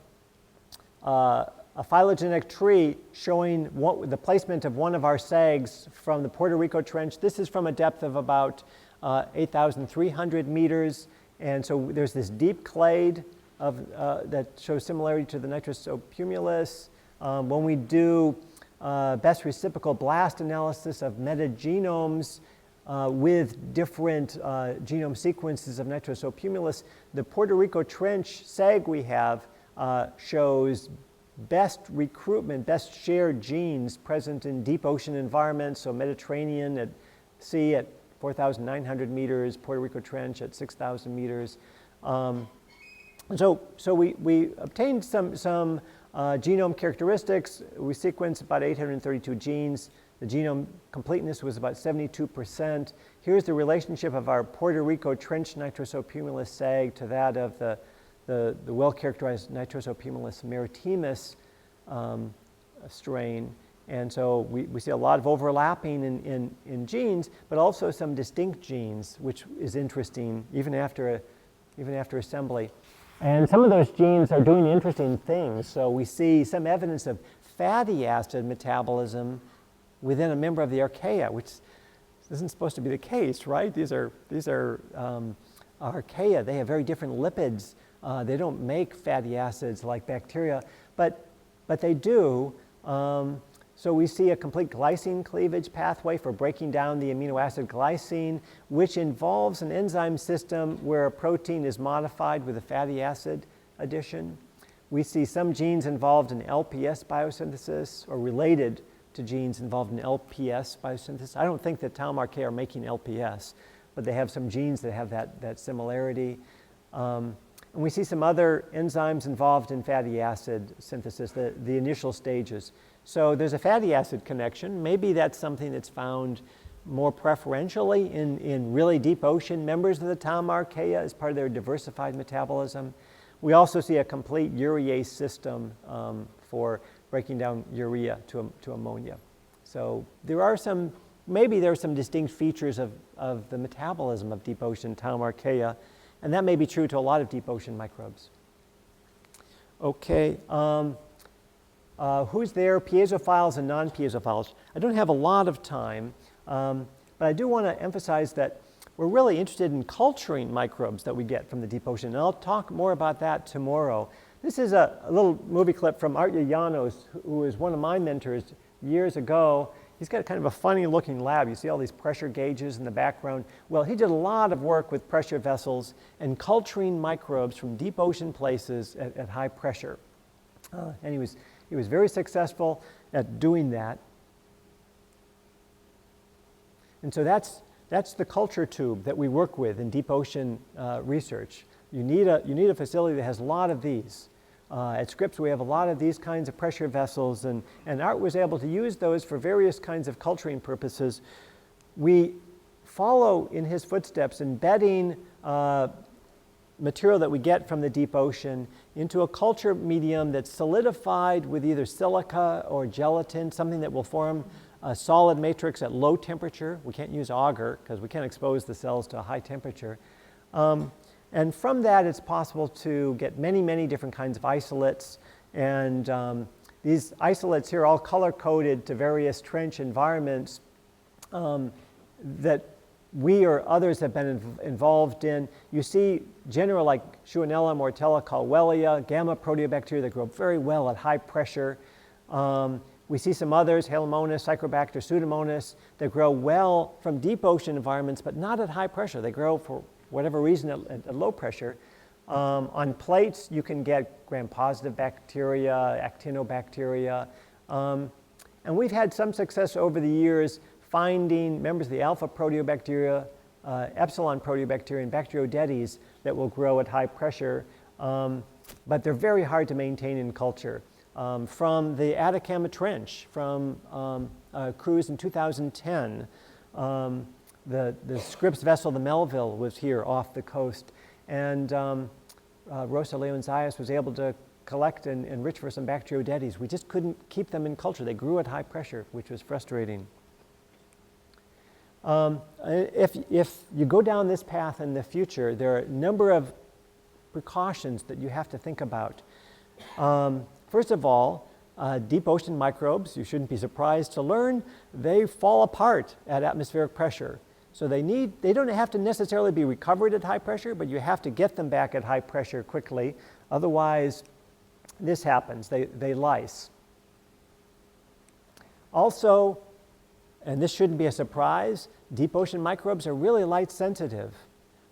phylogenetic tree showing the placement of one of our sags from the Puerto Rico Trench. This is from a depth of about 8,300 meters, and so there's this deep clade that shows similarity to the Nitrosopumulus. When we do best reciprocal blast analysis of metagenomes with different genome sequences of Nitrosopumulus, the Puerto Rico Trench sag we have shows best recruitment, best shared genes present in deep ocean environments, so Mediterranean at sea at 4,900 meters, Puerto Rico Trench at 6,000 meters. So we obtained some genome characteristics. We sequenced about 832 genes. The genome completeness was about 72%. Here's the relationship of our Puerto Rico Trench Nitrosopumulus sag to that of the well-characterized Nitrosopumulus maritimus strain. And so we see a lot of overlapping in genes, but also some distinct genes, which is interesting even after assembly. And some of those genes are doing interesting things. So we see some evidence of fatty acid metabolism within a member of the Archaea, which isn't supposed to be the case, right? These are Archaea. They have very different lipids. They don't make fatty acids like bacteria, but they do. So we see a complete glycine cleavage pathway for breaking down the amino acid glycine, which involves an enzyme system where a protein is modified with a fatty acid addition. We see some genes involved in LPS biosynthesis or related to genes involved in LPS biosynthesis. I don't think that Archaea are making LPS, but they have some genes that have that similarity. And we see some other enzymes involved in fatty acid synthesis, the initial stages. So there's a fatty acid connection. Maybe that's something that's found more preferentially in really deep ocean members of the Archaea as part of their diversified metabolism. We also see a complete urease system for breaking down urea to ammonia. So maybe there are some distinct features of the metabolism of deep ocean Archaea, and that may be true to a lot of deep ocean microbes. Okay. Who's there? Piezophiles and non-piezophiles. I don't have a lot of time, but I do want to emphasize that we're really interested in culturing microbes that we get from the deep ocean, and I'll talk more about that tomorrow. This is a little movie clip from Archaea, who was one of my mentors years ago. He's got kind of a funny looking lab. You see all these pressure gauges in the background. Well, he did a lot of work with pressure vessels and culturing microbes from deep ocean places at high pressure. And he was very successful at doing that. And so that's That's the culture tube that we work with in deep ocean research. You need a facility that has a lot of these. At Scripps, we have a lot of these kinds of pressure vessels, and Art was able to use those for various kinds of culturing purposes. We follow in his footsteps, embedding material that we get from the deep ocean into a culture medium that's solidified with either silica or gelatin, something that will form a solid matrix at low temperature. We can't use agar because we can't expose the cells to a high temperature. And from that, it's possible to get many, many different kinds of isolates. And these isolates here are all color-coded to various trench environments that we or others have been involved in. You see genera like Schuanella, Mortella, Colwellia, gamma proteobacteria that grow very well at high pressure. We see some others, Halomonas, Psychrobacter, Pseudomonas, that grow well from deep ocean environments, but not at high pressure. They grow for whatever reason at low pressure. On plates, you can get gram-positive bacteria, actinobacteria. And we've had some success over the years finding members of the alpha proteobacteria, epsilon proteobacteria, and Bacteroidetes that will grow at high pressure. But they're very hard to maintain in culture. From the Atacama Trench, from a cruise in 2010, the Scripps vessel, the Melville, was here off the coast, and Rosa Leonzayas was able to collect and enrich for some Bacteroidetes. We just couldn't keep them in culture. They grew at high pressure, which was frustrating. If you go down this path in the future, there are a number of precautions that you have to think about. First of all, deep ocean microbes, you shouldn't be surprised to learn, they fall apart at atmospheric pressure. So they don't have to necessarily be recovered at high pressure, but you have to get them back at high pressure quickly. Otherwise, this happens, they lyse. Also, and this shouldn't be a surprise, deep ocean microbes are really light sensitive.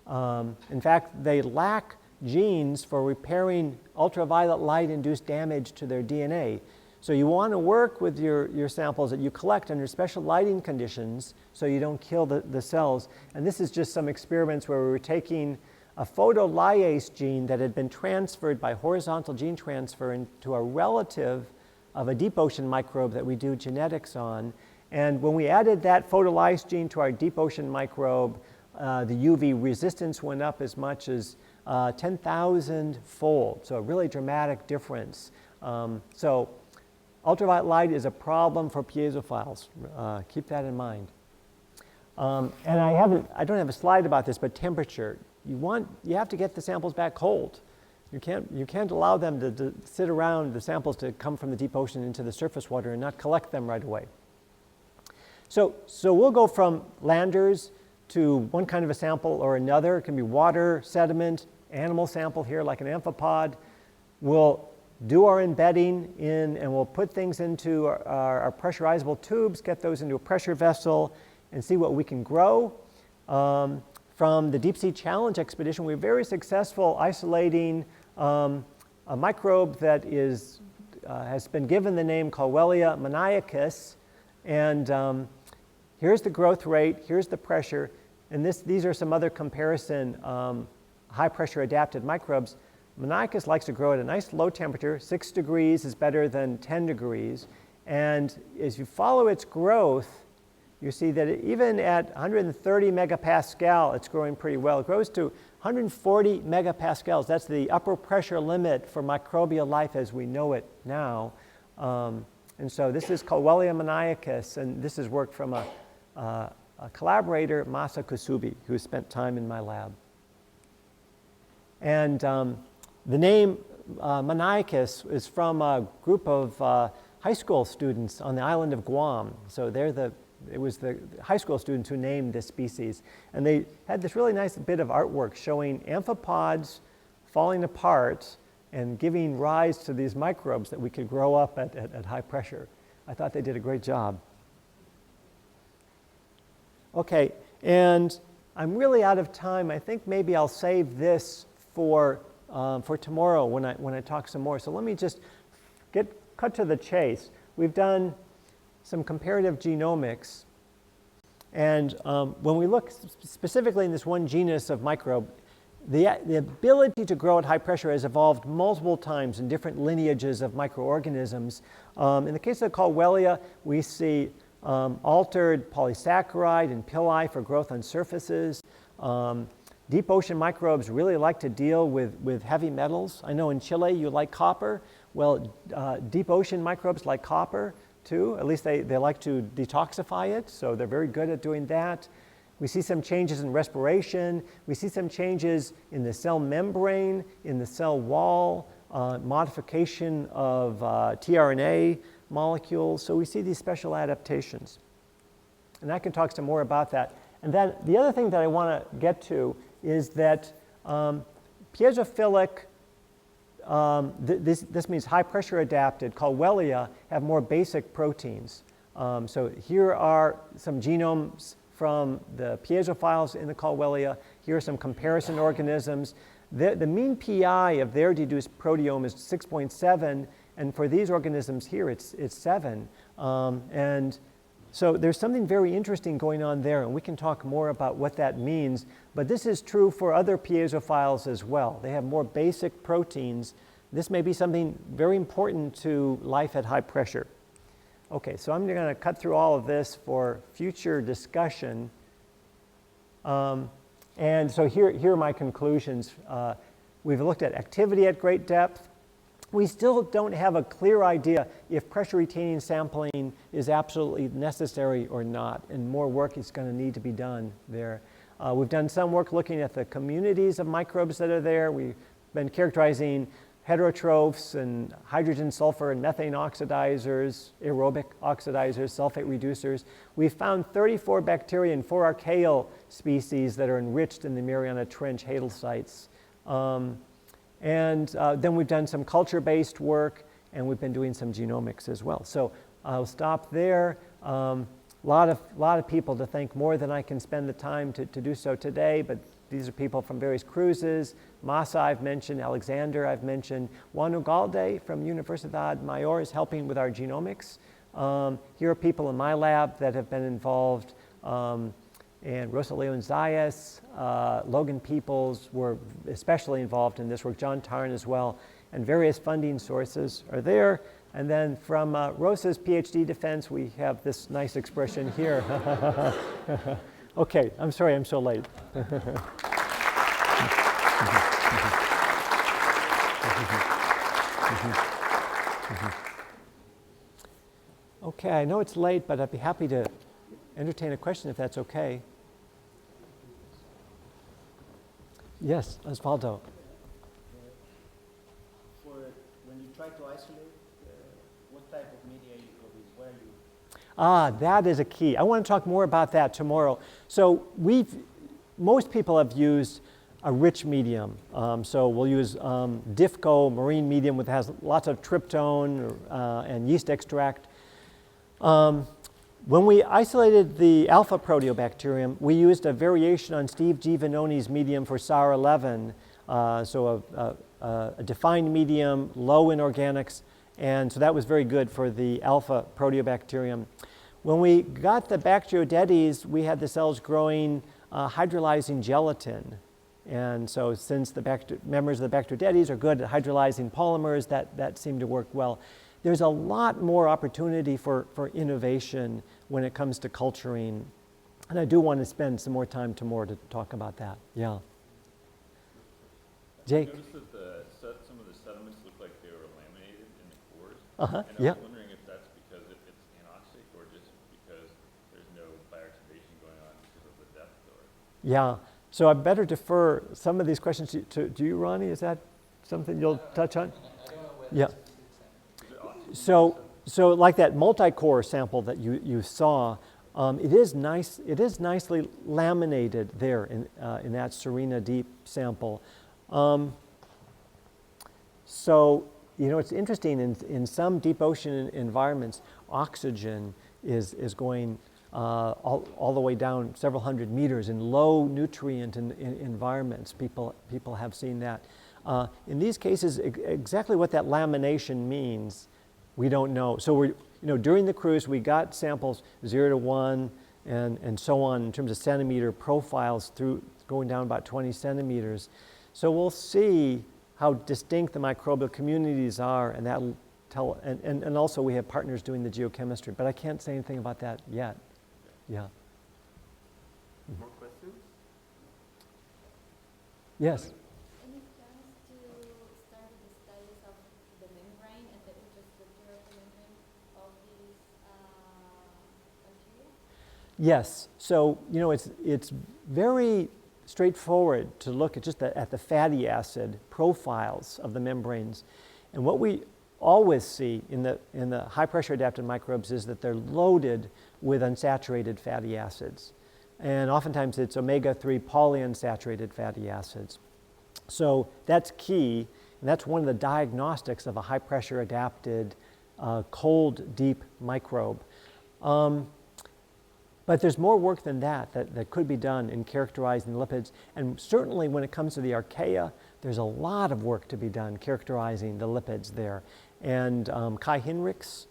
In fact, they lack genes for repairing ultraviolet light induced damage to their DNA. So you want to work with your samples that you collect under special lighting conditions so you don't kill the cells. And this is just some experiments where we were taking a photolyase gene that had been transferred by horizontal gene transfer into a relative of a deep ocean microbe that we do genetics on. And when we added that photolyase gene to our deep ocean microbe, the UV resistance went up as much as 10,000-fold, so a really dramatic difference. So ultraviolet light is a problem for piezophiles. Keep that in mind. And I don't have a slide about this, but temperature. You have to get the samples back cold. You can't allow them to sit around, the samples to come from the deep ocean into the surface water and not collect them right away. So we'll go from landers to one kind of a sample or another. It can be water, sediment, animal sample here like an amphipod. We'll do our embedding in, and we'll put things into our pressurizable tubes, get those into a pressure vessel, and see what we can grow. From the Deep Sea Challenge expedition, we were very successful isolating a microbe that has been given the name Colwellia maniacus. And here's the growth rate, here's the pressure, and these are some other comparison high pressure adapted microbes. Maniacus likes to grow at a nice low temperature. 6 degrees is better than 10 degrees. And as you follow its growth, you see that even at 130 megapascal, it's growing pretty well. It grows to 140 megapascals. That's the upper pressure limit for microbial life as we know it now. And so this is Colwellia maniacus, and this is work from a collaborator, Masa Kusubi, who spent time in my lab. And the name maniacus is from a group of high school students on the island of Guam. So it was the high school students who named this species. And they had this really nice bit of artwork showing amphipods falling apart and giving rise to these microbes that we could grow up at high pressure. I thought they did a great job. Okay, and I'm really out of time. I think maybe I'll save this for tomorrow when I talk some more. So let me just cut to the chase. We've done some comparative genomics. And when we look specifically in this one genus of microbe, the ability to grow at high pressure has evolved multiple times in different lineages of microorganisms. In the case of the Colwellia, we see altered polysaccharide and pili for growth on surfaces. Deep ocean microbes really like to deal with heavy metals. I know in Chile you like copper. Well, deep ocean microbes like copper too. At least they like to detoxify it, so they're very good at doing that. We see some changes in respiration. We see some changes in the cell membrane, in the cell wall, modification of tRNA molecules. So we see these special adaptations. And I can talk some more about that. And then the other thing that I want to get to is that piezophilic, this means high pressure adapted, Colwellia have more basic proteins. So here are some genomes from the piezophiles in the Colwellia. Here are some comparison organisms. The mean PI of their deduced proteome is 6.7, and for these organisms here it's 7. And so there's something very interesting going on there, and we can talk more about what that means. But this is true for other piezophiles as well. They have more basic proteins. This may be something very important to life at high pressure. Okay, so I'm going to cut through all of this for future discussion. And so here are my conclusions. We've looked at activity at great depth. We still don't have a clear idea if pressure retaining sampling is absolutely necessary or not, and more work is going to need to be done there. We've done some work looking at the communities of microbes that are there. We've been characterizing heterotrophs and hydrogen, sulfur, and methane oxidizers, aerobic oxidizers, sulfate reducers. We've found 34 bacteria and 4 archaeal species that are enriched in the Mariana Trench Hadal sites. Then we've done some culture-based work, and we've been doing some genomics as well. So I'll stop there. A lot of people to thank, more than I can spend the time to do so today, but these are people from various cruises. Masa I've mentioned, Alexander I've mentioned. Juan Ugalde from Universidad Mayor is helping with our genomics. Here are people in my lab that have been involved. And Rosa Leon Zayas, Logan Peoples were especially involved in this work, John Tarn as well, and various funding sources are there. And then from Rosa's PhD defense, we have this nice expression here. Okay, I'm sorry I'm so late. Okay, I know it's late, but I'd be happy to entertain a question if that's okay. Yes, Osvaldo. For when you try to isolate, what type of media you use? Where you? That is a key. I want to talk more about that tomorrow. So most people have used a rich medium. So we'll use DIFCO, marine medium, which has lots of tryptone and yeast extract. When we isolated the alpha proteobacterium, we used a variation on Steve G. Vanoni's medium for SAR11, so a defined medium, low in organics, and so that was very good for the alpha proteobacterium. When we got the Bacterodetes, we had the cells growing hydrolyzing gelatin. And so since the members of the Bacterodetes are good at hydrolyzing polymers, that seemed to work well. There's a lot more opportunity for innovation when it comes to culturing. And I do want to spend some more time tomorrow to talk about that. Yeah. Jake? I noticed that some of the sediments look like they were laminated in the cores. Uh-huh. And I was wondering if that's because it's anoxic or just because there's no bioactivation going on because of the depth. Yeah. So I better defer some of these questions to you, Ronnie. Is that something you'll touch on? I don't know where. Yeah. So like that multi-core sample that you saw, it is nice. It is nicely laminated there in that Serena Deep sample. So it's interesting. In some deep ocean environments, oxygen is going all the way down several hundred meters in low nutrient environments. People have seen that. In these cases, exactly what that lamination means, we don't know. So during the cruise, we got samples 0 to 1 and so on in terms of centimeter profiles through going down about 20 centimeters. So we'll see how distinct the microbial communities are, and that'll tell, and also we have partners doing the geochemistry, but I can't say anything about that yet. Yeah. More questions? Yes. Any plans to start the studies of the membrane and the infrastructure of the membrane of these bacteria? Yes. So, you know, it's very straightforward to look at just at the fatty acid profiles of the membranes. And what we always see in the high pressure adapted microbes is that they're loaded with unsaturated fatty acids. And oftentimes it's omega-3 polyunsaturated fatty acids. So that's key, and that's one of the diagnostics of a high pressure adapted cold deep microbe. But there's more work than that could be done in characterizing lipids. And certainly when it comes to the Archaea, there's a lot of work to be done characterizing the lipids there. And Kai Hinrichs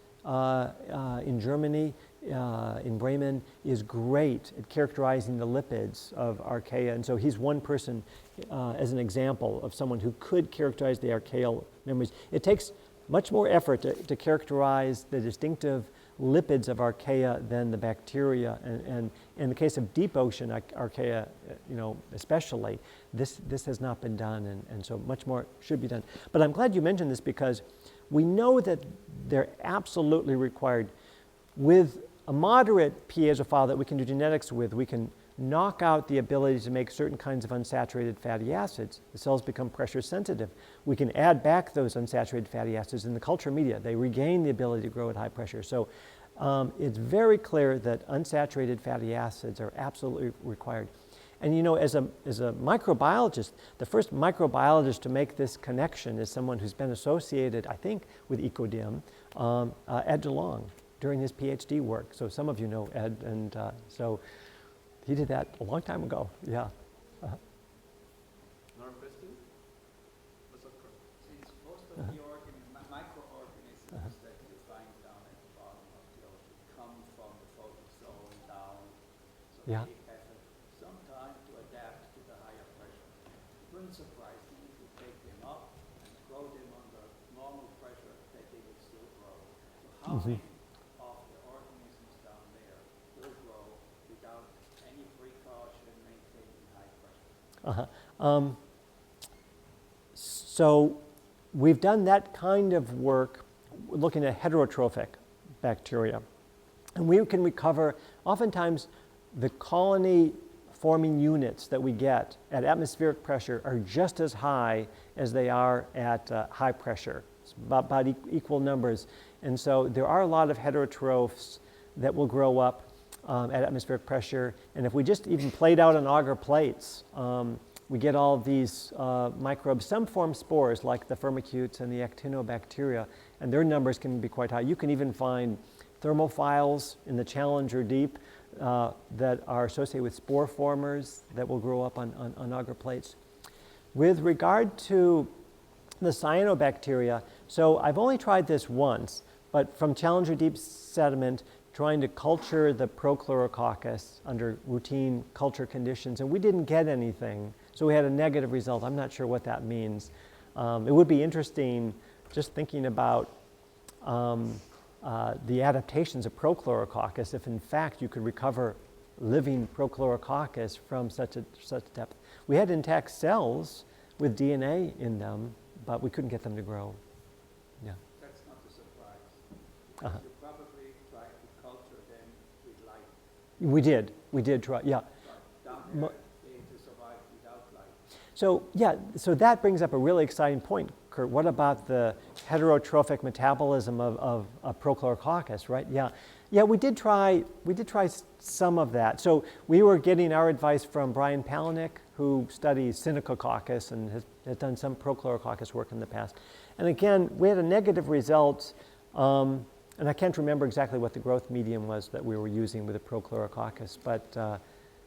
in Germany, in Bremen, is great at characterizing the lipids of Archaea. And so he's one person as an example of someone who could characterize the archaeal membranes. It takes much more effort to characterize the distinctive lipids of Archaea than the bacteria. And in the case of deep ocean Archaea, you know, especially, this has not been done, and so much more should be done. But I'm glad you mentioned this because we know that they're absolutely required. With a moderate piezophile that we can do genetics with, we can knock out the ability to make certain kinds of unsaturated fatty acids. The cells become pressure sensitive. We can add back those unsaturated fatty acids in the culture media. They regain the ability to grow at high pressure. So it's very clear that unsaturated fatty acids are absolutely required. And you know, as a microbiologist, the first microbiologist to make this connection is someone who's been associated, I think, with ECODIM, Ed DeLong, during his PhD work. So some of you know Ed, and so he did that a long time ago. Yeah. Another question? Since most of the microorganisms that you find down at the bottom of the ocean come from the photozone down, so Yeah. they have some time to adapt to the higher pressure. It wouldn't surprise me if you take them up and grow them under normal pressure that they would still grow. So how many of the organisms down there will grow without any precaution maintaining high pressure? So we've done that kind of work looking at heterotrophic bacteria. And we can recover, oftentimes, the colony forming units that we get at atmospheric pressure are just as high as they are at high pressure. It's about equal numbers. And so there are a lot of heterotrophs that will grow up at atmospheric pressure. And if we just even played out on agar plates, we get all of these microbes. Some form spores like the firmicutes and the actinobacteria, and their numbers can be quite high. You can even find thermophiles in the Challenger Deep that are associated with spore formers that will grow up on agar plates. With regard to the cyanobacteria, so I've only tried this once, but from Challenger Deep sediment, trying to culture the Prochlorococcus under routine culture conditions, and we didn't get anything. So we had a negative result. I'm not sure what that means. It would be interesting just thinking about the adaptations of Prochlorococcus if in fact you could recover living Prochlorococcus from such depth. We had intact cells with DNA in them, but we couldn't get them to grow. Yeah. That's not a surprise. You probably tried to culture them with light. We did try, yeah. But down there, they survive without light. So yeah, so that brings up a really exciting point, Kurt. What about the heterotrophic metabolism of Prochlorococcus, right? Yeah, yeah, we did try some of that. So we were getting our advice from Brian Palaniuk, who studies Synechococcus and has done some Prochlorococcus work in the past. And again, we had a negative result, and I can't remember exactly what the growth medium was that we were using with the Prochlorococcus, but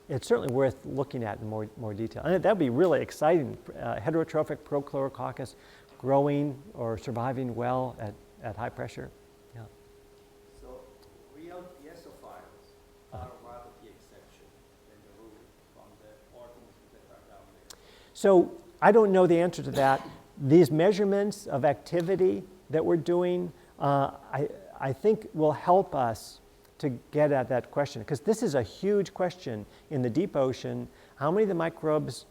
it's certainly worth looking at in more detail. And that'd be really exciting. Heterotrophic Prochlorococcus growing or surviving well at high pressure. Yeah. So real piezophiles are rather the So I don't know the answer to that. These measurements of activity that we're doing, I think will help us to get at that question, because this is a huge question in the deep ocean. How many of the microbes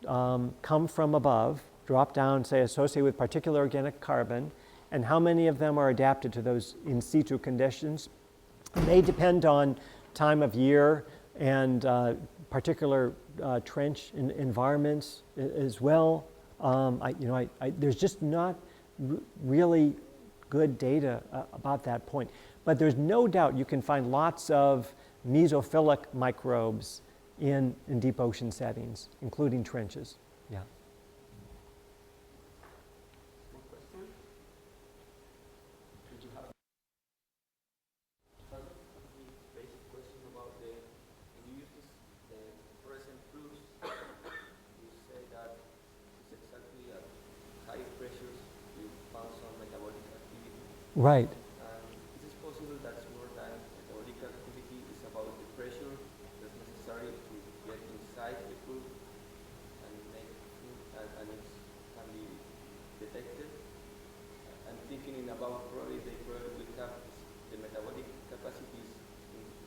come from above, drop down, say, associated with particular organic carbon, and how many of them are adapted to those in situ conditions? It may depend on time of year and particular trench environments as well. There's just not really good data about that point. But there's no doubt you can find lots of mesophilic microbes in deep ocean settings, including trenches. Yeah. One question? Did you have a basic question about when you use the fluorescent proofs, you say that it's exactly at high pressures you found some metabolic activity. Right. Is it possible that more than metabolic activity is about the pressure that's necessary to get inside the proof and make and it can be detected? I'm thinking about probably they probably have the metabolic capacities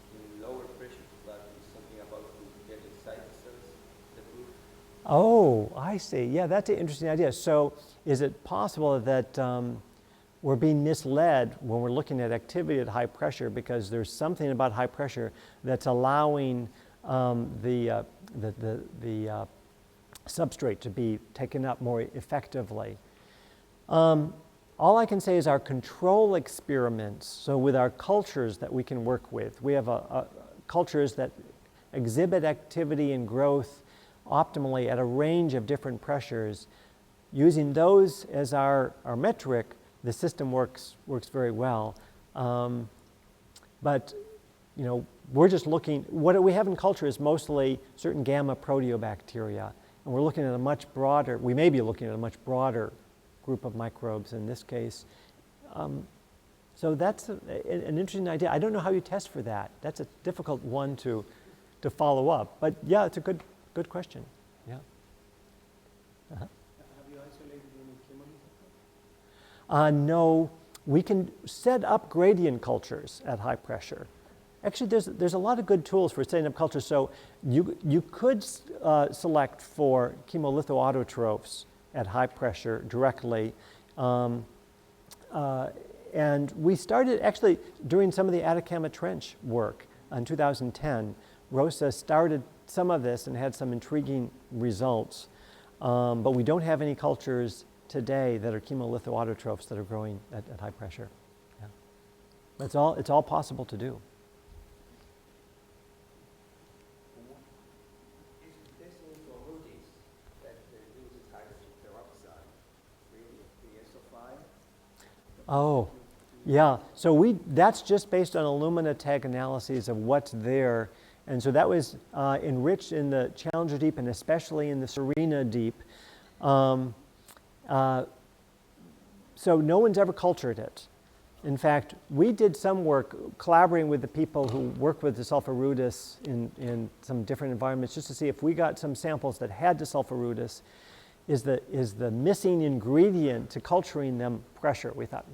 in lower pressure, but it's something about to get inside the cells, the proof. Oh, I see. Yeah, that's an interesting idea. So is it possible that we're being misled when we're looking at activity at high pressure because there's something about high pressure that's allowing the substrate to be taken up more effectively? All I can say is our control experiments, so with our cultures that we can work with, we have cultures that exhibit activity and growth optimally at a range of different pressures. Using those as our metric, the system works very well. But we're just looking, what we have in culture is mostly certain gamma proteobacteria, and we're looking at a much broader, we may be looking at a much broader group of microbes in this case. So that's an interesting idea. I don't know how you test for that. That's a difficult one to follow up. But yeah, it's a good question. Yeah. Uh-huh. Have you isolated any chemicals? No, we can set up gradient cultures at high pressure. Actually, there's a lot of good tools for setting up cultures. So you could select for chemolithoautotrophs at high pressure directly. And we started actually doing some of the Atacama Trench work in 2010. Rosa started some of this and had some intriguing results. But we don't have any cultures today that are chemolithoautotrophs that are growing at high pressure. Yeah. It's all possible to do. Is this also Rudess that uses hydrogen peroxide, really a piezophile? Oh, yeah. So that's just based on alumina tag analyses of what's there. And so that was enriched in the Challenger Deep and especially in the Serena Deep. So no one's ever cultured it. In fact, we did some work collaborating with the people who work with the Sulfa Rudess in some different environments just to see if we got some samples that had the Sulfa Rudess, is the missing ingredient to culturing them pressure. We thought,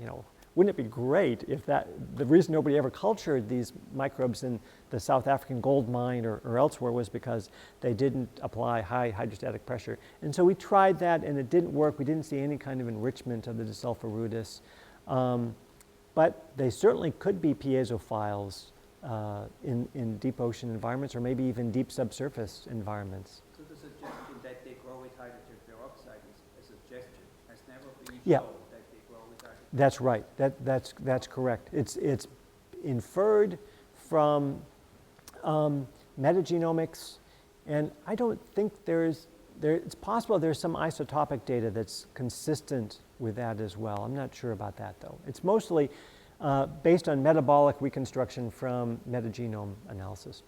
wouldn't it be great if the reason nobody ever cultured these microbes in the South African gold mine or elsewhere was because they didn't apply high hydrostatic pressure. And so we tried that and it didn't work. We didn't see any kind of enrichment of the Sulfa Rudess. But they certainly could be piezophiles in deep ocean environments or maybe even deep subsurface environments. So the suggestion that they grow with hydrogen peroxide is a suggestion. Has never been shown Yeah. that they grow with hydrogen. That's right. That's correct. It's inferred from metagenomics, and I don't think it's possible there's some isotopic data that's consistent with that as well. I'm not sure about that though. It's mostly based on metabolic reconstruction from metagenome analysis.